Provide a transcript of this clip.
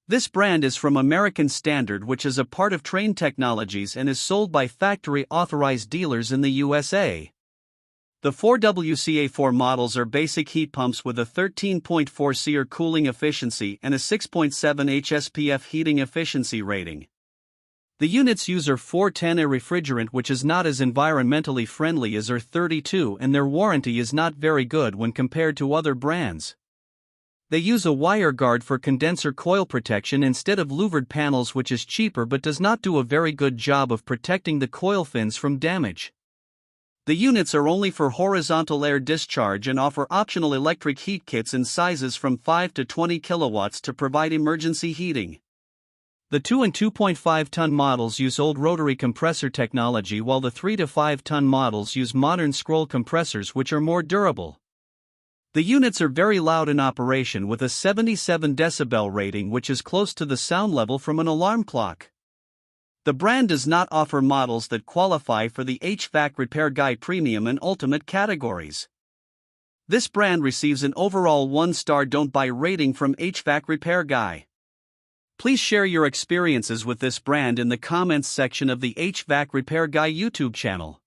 This brand is from American Standard, which is a part of Trane Technologies and is sold by factory-authorized dealers in the USA. The 4WCA4 models are basic heat pumps with a 13.4 SEER cooling efficiency and a 6.7 HSPF heating efficiency rating. The units use R-410A refrigerant, which is not as environmentally friendly as R-32, and their warranty is not very good when compared to other brands. They use a wire guard for condenser coil protection instead of louvered panels, which is cheaper but does not do a very good job of protecting the coil fins from damage. The units are only for horizontal air discharge and offer optional electric heat kits in sizes from 5 to 20 kilowatts to provide emergency heating. The 2 and 2.5 ton models use old rotary compressor technology, while the 3 to 5 ton models use modern scroll compressors, which are more durable. The units are very loud in operation with a 77 decibel rating, which is close to the sound level from an alarm clock. The brand does not offer models that qualify for the HvacRepairGuy Premium and Ultimate categories. This brand receives an overall 1-star don't buy rating from HvacRepairGuy. Please share your experiences with this brand in the comments section of the HvacRepairGuy YouTube channel.